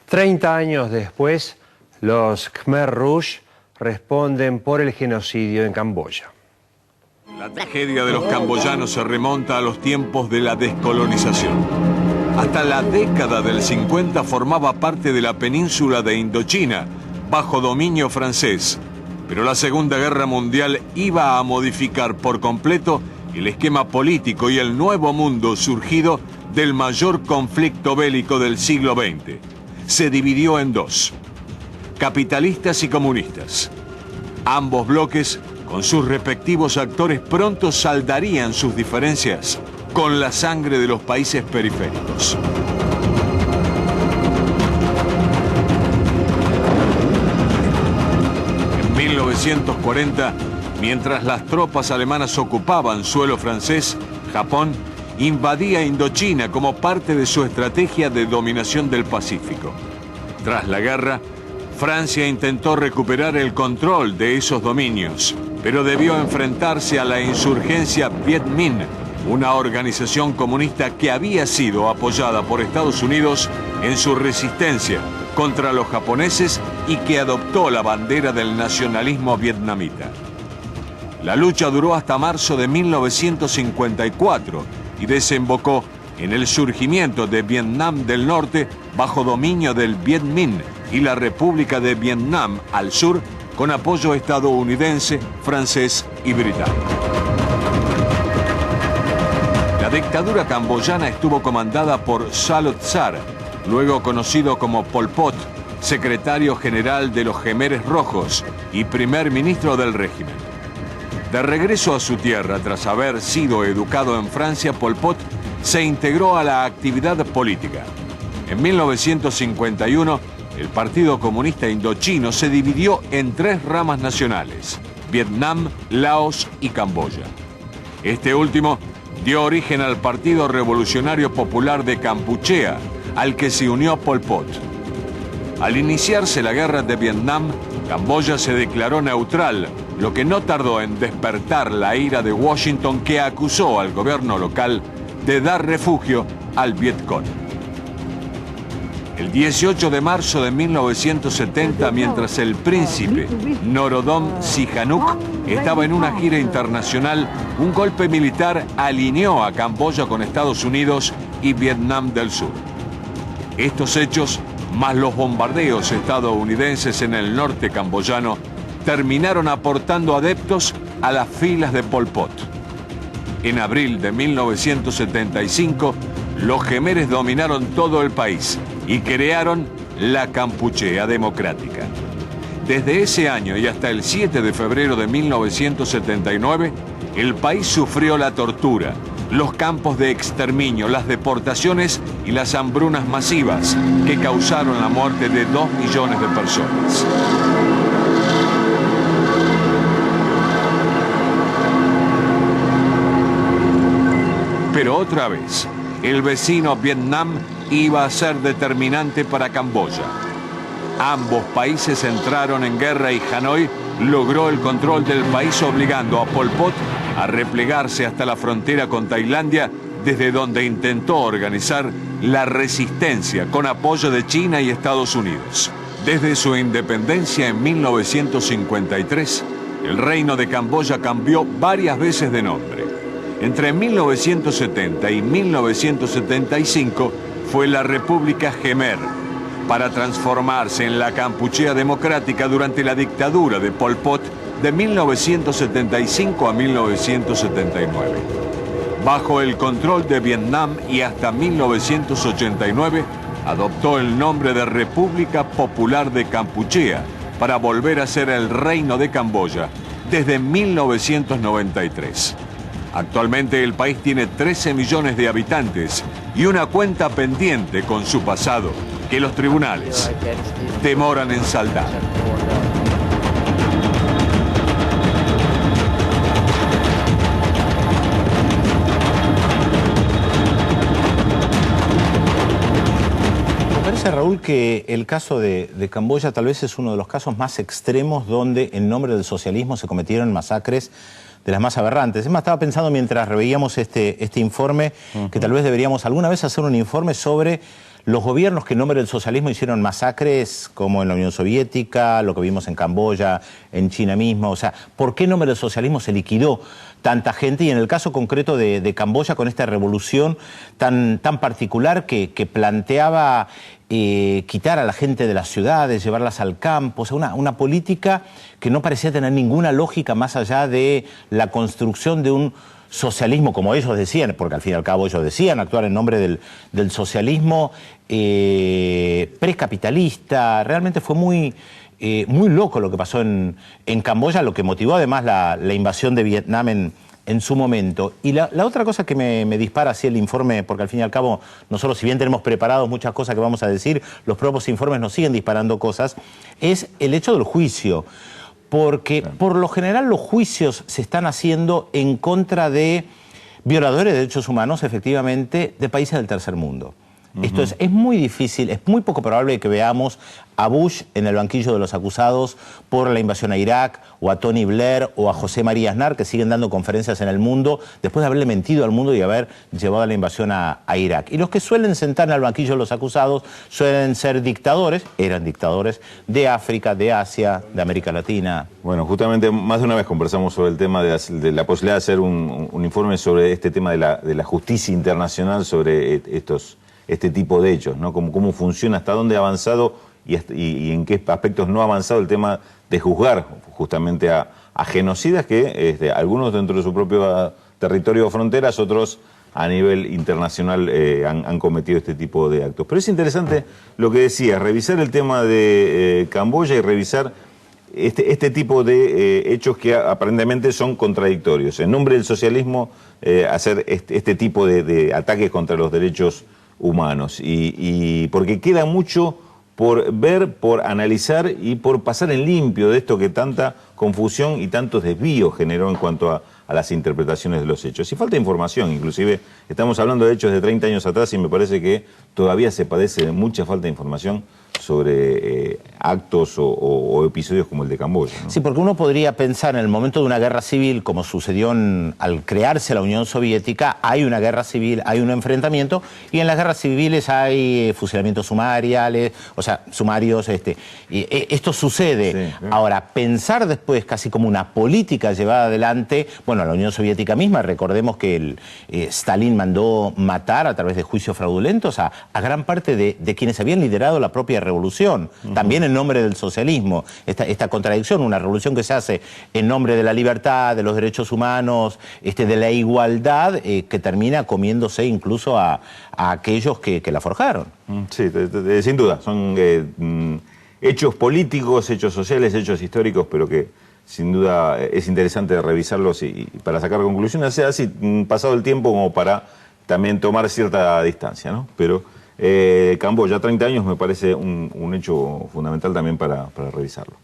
30 años después, los Khmer Rouge responden por el genocidio en Camboya. La tragedia de los camboyanos se remonta a los tiempos de la descolonización. Hasta la década del 50 formaba parte de la península de Indochina, bajo dominio francés. Pero la Segunda Guerra Mundial iba a modificar por completo el esquema político y el nuevo mundo surgido del mayor conflicto bélico del siglo XX. Se dividió en dos: capitalistas y comunistas. Ambos bloques, con sus respectivos actores, pronto saldarían sus diferencias con la sangre de los países periféricos. En 1940, mientras las tropas alemanas ocupaban suelo francés, Japón invadía Indochina como parte de su estrategia de dominación del Pacífico. Tras la guerra, Francia intentó recuperar el control de esos dominios, pero debió enfrentarse a la insurgencia Viet Minh, una organización comunista que había sido apoyada por Estados Unidos en su resistencia contra los japoneses y que adoptó la bandera del nacionalismo vietnamita. La lucha duró hasta marzo de 1954 y desembocó en el surgimiento de Vietnam del Norte bajo dominio del Viet Minh y la República de Vietnam al sur con apoyo estadounidense, francés y británico. La dictadura camboyana estuvo comandada por Salot Sar, luego conocido como Pol Pot, secretario general de los Khmeres Rojos y primer ministro del régimen. De regreso a su tierra tras haber sido educado en Francia, Pol Pot se integró a la actividad política. En 1951, el Partido Comunista Indochino se dividió en tres ramas nacionales: Vietnam, Laos y Camboya. Este último dio origen al Partido Revolucionario Popular de Kampuchea, al que se unió Pol Pot. Al iniciarse la guerra de Vietnam, Camboya se declaró neutral, lo que no tardó en despertar la ira de Washington, que acusó al gobierno local de dar refugio al Vietcong. El 18 de marzo de 1970, mientras el príncipe Norodom Sihanouk estaba en una gira internacional, un golpe militar alineó a Camboya con Estados Unidos y Vietnam del Sur. Estos hechos, más los bombardeos estadounidenses en el norte camboyano, terminaron aportando adeptos a las filas de Pol Pot. En abril de 1975, los Khmeres dominaron todo el país y crearon la Kampuchea Democrática. Desde ese año y hasta el 7 de febrero de 1979, el país sufrió la tortura, los campos de exterminio, las deportaciones y las hambrunas masivas que causaron la muerte de 2 millones de personas. Pero otra vez, el vecino Vietnam iba a ser determinante para Camboya. Ambos países entraron en guerra y Hanoi logró el control del país, obligando a Pol Pot a replegarse hasta la frontera con Tailandia, desde donde intentó organizar la resistencia con apoyo de China y Estados Unidos. Desde su independencia en 1953, el reino de Camboya cambió varias veces de nombre. Entre 1970 y 1975 fue la República Khmer, para transformarse en la Kampuchea Democrática durante la dictadura de Pol Pot de 1975 a 1979. Bajo el control de Vietnam y hasta 1989, adoptó el nombre de República Popular de Kampuchea para volver a ser el Reino de Camboya desde 1993. Actualmente el país tiene 13 millones de habitantes y una cuenta pendiente con su pasado que los tribunales demoran en saldar. Me parece, Raúl, que el caso de Camboya tal vez es uno de los casos más extremos donde en nombre del socialismo se cometieron masacres las más aberrantes. Es más, estaba pensando mientras reveíamos este informe que tal vez deberíamos alguna vez hacer un informe sobre los gobiernos que en nombre del socialismo hicieron masacres, como en la Unión Soviética, lo que vimos en Camboya, en China mismo. O sea, ¿por qué en nombre del socialismo se liquidó tanta gente? Y en el caso concreto de Camboya, con esta revolución tan particular que planteaba quitar a la gente de las ciudades, llevarlas al campo. O sea, una política que no parecía tener ninguna lógica más allá de la construcción de un socialismo, como ellos decían, porque al fin y al cabo ellos decían actuar en nombre del socialismo precapitalista. Realmente fue muy loco lo que pasó en Camboya, lo que motivó además la invasión de Vietnam en su momento. Y la otra cosa que me dispara así el informe, porque al fin y al cabo nosotros, si bien tenemos preparados muchas cosas que vamos a decir, los propios informes nos siguen disparando cosas, es el hecho del juicio. Porque por lo general los juicios se están haciendo en contra de violadores de derechos humanos, efectivamente, de países del tercer mundo. Esto es muy difícil, es muy poco probable que veamos a Bush en el banquillo de los acusados por la invasión a Irak, o a Tony Blair, o a José María Aznar, que siguen dando conferencias en el mundo, después de haberle mentido al mundo y haber llevado a la invasión a Irak. Y los que suelen sentar en el banquillo de los acusados suelen ser dictadores, eran dictadores, de África, de Asia, de América Latina. Bueno, justamente más de una vez conversamos sobre el tema de la posibilidad de hacer un informe sobre este tema de la justicia internacional sobre este tipo de hechos, ¿no? Cómo funciona, hasta dónde ha avanzado y en qué aspectos no ha avanzado el tema de juzgar justamente a genocidas que algunos dentro de su propio territorio o fronteras, otros a nivel internacional han cometido este tipo de actos. Pero es interesante lo que decía, revisar el tema de Camboya y revisar este tipo de hechos que aparentemente son contradictorios. En nombre del socialismo, hacer este tipo de ataques contra los derechos humanos, y porque queda mucho por ver, por analizar y por pasar en limpio de esto que tanta confusión y tantos desvíos generó en cuanto a las interpretaciones de los hechos. Y falta información, inclusive estamos hablando de hechos de 30 años atrás y me parece que todavía se padece de mucha falta de información sobre actos o episodios como el de Camboya, ¿no? Sí, porque uno podría pensar en el momento de una guerra civil, como sucedió al crearse la Unión Soviética, hay una guerra civil, hay un enfrentamiento, y en las guerras civiles hay fusilamientos sumarios, y esto sucede. Sí, claro. Ahora, pensar después casi como una política llevada adelante, bueno, la Unión Soviética misma, recordemos que Stalin mandó matar a través de juicios fraudulentos a gran parte de quienes habían liderado la propia revolución, también en nombre del socialismo. Esta contradicción, una revolución que se hace en nombre de la libertad, de los derechos humanos, de la igualdad, que termina comiéndose incluso a aquellos que la forjaron. Sí, sin duda, son hechos políticos, hechos sociales, hechos históricos, pero que sin duda es interesante revisarlos y para sacar conclusiones, sea así, pasado el tiempo como para también tomar cierta distancia, ¿no? Pero Camboya, 30 años, me parece un hecho fundamental también para revisarlo.